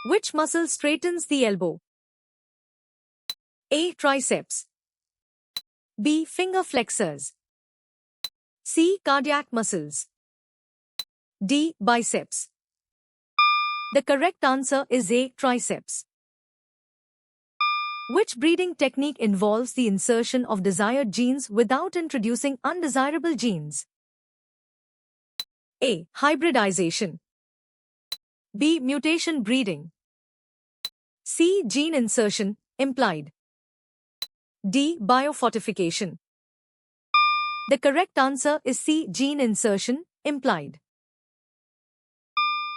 Which muscle straightens the elbow? A. Triceps. B. Finger flexors. C. Cardiac muscles. D. Biceps. The correct answer is A. Triceps. Which breeding technique involves the insertion of desired genes without introducing undesirable genes? A. Hybridization. B. Mutation breeding. C. Gene insertion, implied. D. Biofortification. The correct answer is C. Gene insertion, implied.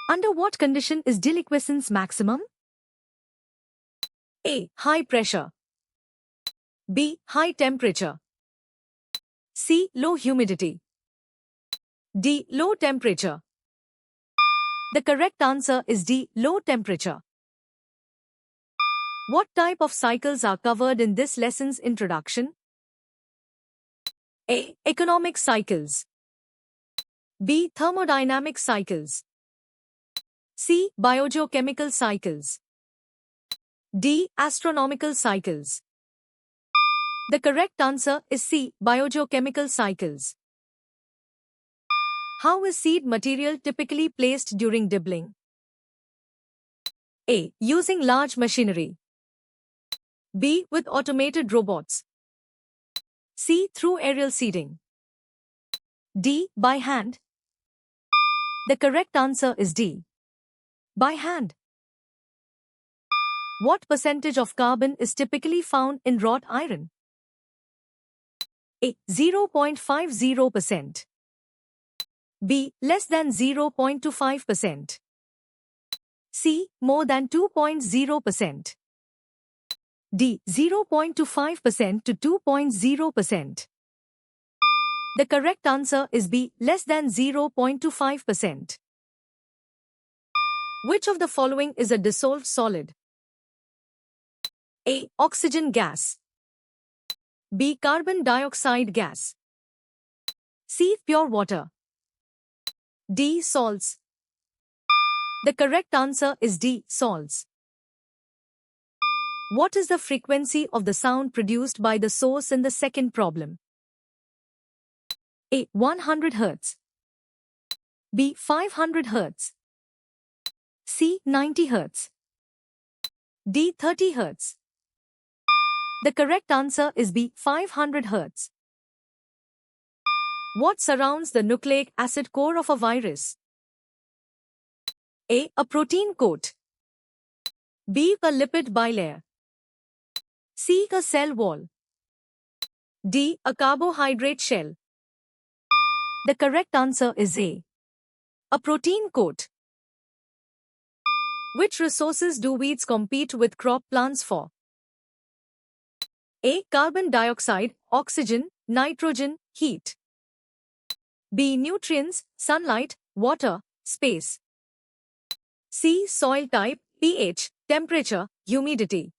Under what condition is deliquescence maximum? A. High pressure. B. High temperature. C. Low humidity. D. Low temperature. The correct answer is D. Low temperature. What type of cycles are covered in this lesson's introduction? A. Economic cycles. B. Thermodynamic cycles. C. Biogeochemical cycles. D. Astronomical cycles. The correct answer is C. Biogeochemical cycles. How is seed material typically placed during dibbling? A. Using large machinery. B. With automated robots. C. Through aerial seeding. D. By hand. The correct answer is D. By hand. What percentage of carbon is typically found in wrought iron? A. 0.50%. B. Less than 0.25%. C. More than 2.0%. D. 0.25% to 2.0%. The correct answer is B. Less than 0.25%. Which of the following is a dissolved solid? A. Oxygen gas. B. Carbon dioxide gas. C. Pure water. D. Salts. The correct answer is D. Salts. What is the frequency of the sound produced by the source in the second problem? A. 100 Hz. B. 500 Hz. C. 90 Hz. D. 30 Hz. The correct answer is B. 500 Hz. What surrounds the nucleic acid core of a virus? A. A protein coat. B. A lipid bilayer. C. A cell wall. D. A carbohydrate shell. The correct answer is A. A protein coat. Which resources do weeds compete with crop plants for? A. Carbon dioxide, oxygen, nitrogen, heat. B. Nutrients, sunlight, water, space. C. Soil type, pH, temperature, humidity.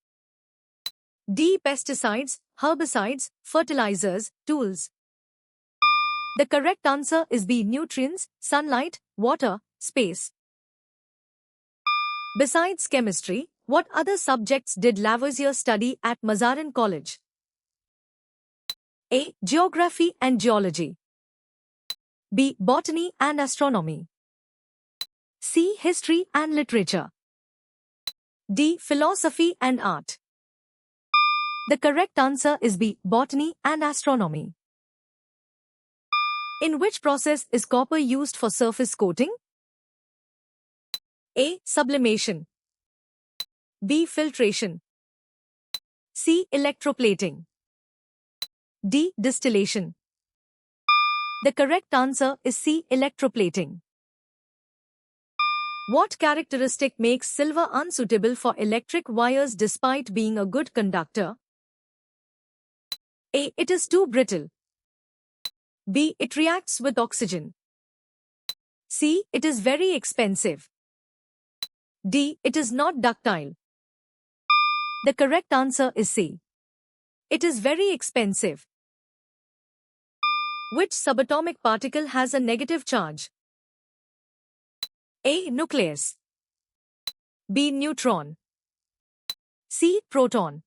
D. Pesticides, herbicides, fertilizers, tools. The correct answer is B. Nutrients, sunlight, water, space. Besides chemistry, what other subjects did Lavoisier study at Mazarin College? A. Geography and geology. B. Botany and astronomy. C. History and literature. D. Philosophy and art. The correct answer is B. Botany and astronomy. In which process is copper used for surface coating? A. Sublimation. B. Filtration. C. Electroplating. D. Distillation. The correct answer is C. Electroplating. What characteristic makes silver unsuitable for electric wires despite being a good conductor? A. It is too brittle. B. It reacts with oxygen. C. It is very expensive. D. It is not ductile. The correct answer is C. It is very expensive. Which subatomic particle has a negative charge? A. Nucleus. B. Neutron. C. Proton.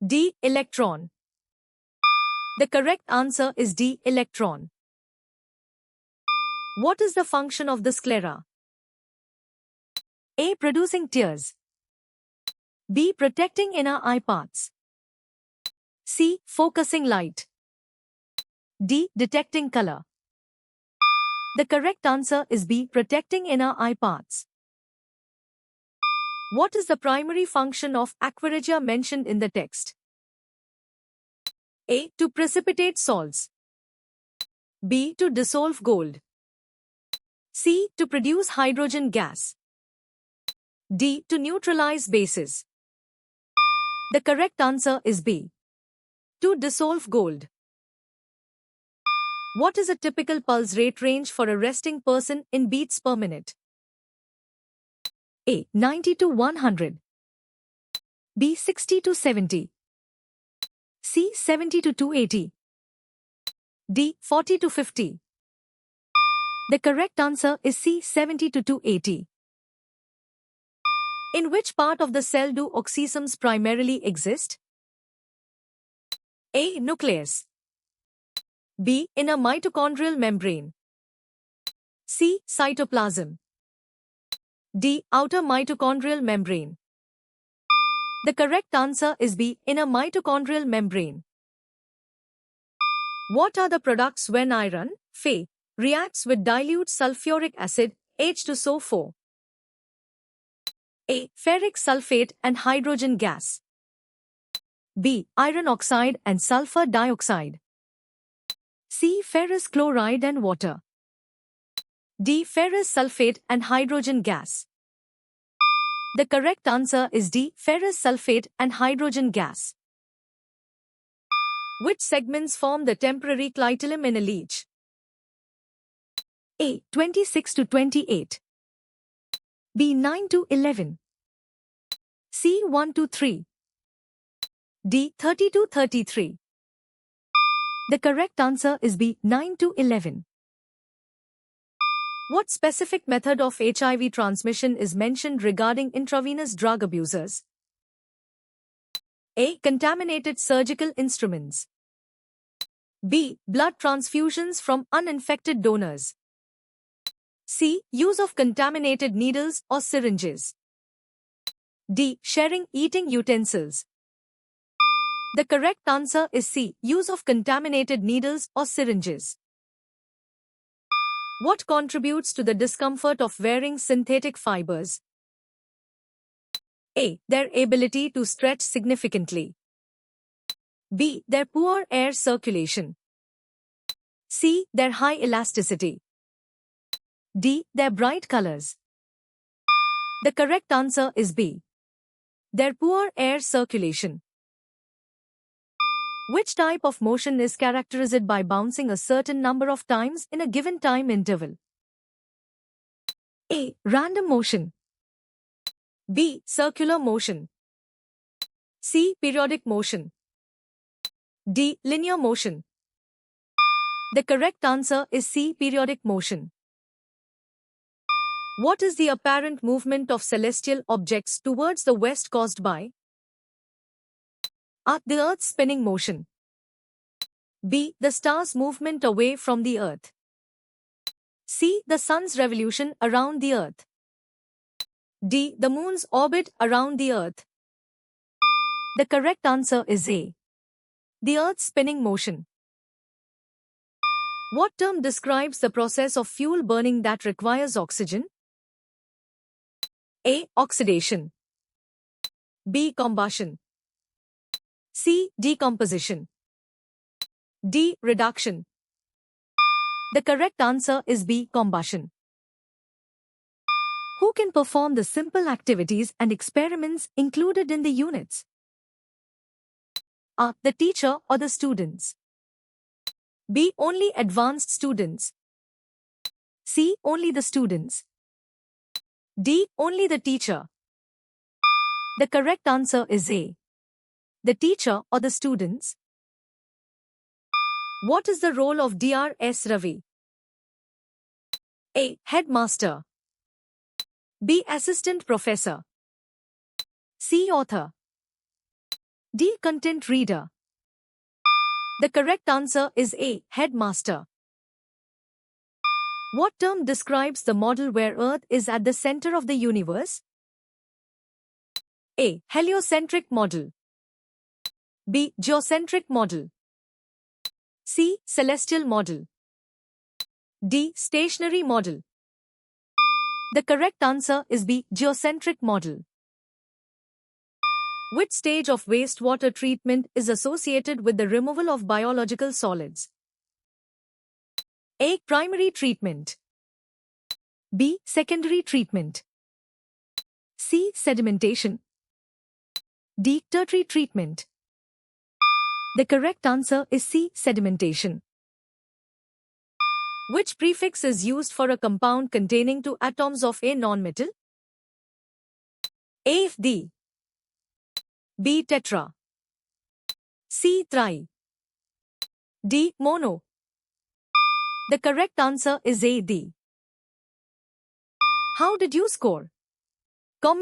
D. Electron. The correct answer is D. Electron. What is the function of the sclera? A. Producing tears. B. Protecting inner eye parts. C. Focusing light. D. Detecting color. The correct answer is B. Protecting inner eye parts. What is the primary function of aqua regia mentioned in the text? A. To precipitate salts. B. To dissolve gold. C. To produce hydrogen gas. D. To neutralize bases. The correct answer is B. To dissolve gold. What is a typical pulse rate range for a resting person in beats per minute? A. 90 to 100. B. 60 to 70. C. 70 to 280. D. 40 to 50. The correct answer is C. 70 to 280. In which part of the cell do oxysomes primarily exist? A. Nucleus. B. Inner mitochondrial membrane. C. Cytoplasm. D. Outer mitochondrial membrane. The correct answer is B. Inner mitochondrial membrane. What are the products when iron, Fe, reacts with dilute sulfuric acid, H2SO4? A. Ferric sulfate and hydrogen gas. B. Iron oxide and sulfur dioxide. C. Ferrous chloride and water. D. Ferrous sulfate and hydrogen gas. The correct answer is D. Ferrous sulfate and hydrogen gas. Which segments form the temporary clitellum in a leech? A. 26 to 28. B. 9 to 11. C. 1 to 3. D. 30 to 33. The correct answer is B. 9 to 11. What specific method of HIV transmission is mentioned regarding intravenous drug abusers? A. Contaminated surgical instruments. B. Blood transfusions from uninfected donors. C. Use of contaminated needles or syringes. D. Sharing eating utensils. The correct answer is C. Use of contaminated needles or syringes. What contributes to the discomfort of wearing synthetic fibers? A. Their ability to stretch significantly. B. Their poor air circulation. C. Their high elasticity. D. Their bright colors. The correct answer is B. Their poor air circulation. Which type of motion is characterized by bouncing a certain number of times in a given time interval? A. Random motion. B. Circular motion. C. Periodic motion. D. Linear motion. The correct answer is C. Periodic motion. What is the apparent movement of celestial objects towards the west caused by? A. The Earth's spinning motion. B. The star's movement away from the Earth. C. The sun's revolution around the Earth. D. The moon's orbit around the Earth. The correct answer is A. The Earth's spinning motion. What term describes the process of fuel burning that requires oxygen? A. Oxidation. B. Combustion. C. Decomposition. D. Reduction. The correct answer is B. Combustion. Who can perform the simple activities and experiments included in the units? A. The teacher or the students. B. Only advanced students. C. Only the students. D. Only the teacher. The correct answer is A. The teacher or the students. What is the role of Dr. S. Ravi? A. Headmaster. B. Assistant professor. C. Author. D. Content reader. The correct answer is A. Headmaster. What term describes the model where Earth is at the center of the universe? A. Heliocentric model. B. Geocentric model. C. Celestial model. D. Stationary model. The correct answer is B. Geocentric model. Which stage of wastewater treatment is associated with the removal of biological solids? A. Primary treatment. B. Secondary treatment. C. Sedimentation. D. Tertiary treatment. The correct answer is C. Sedimentation. Which prefix is used for a compound containing 2 atoms of a nonmetal? A. Di. B. Tetra. C. Tri. D. Mono. The correct answer is A. Di. How did you score?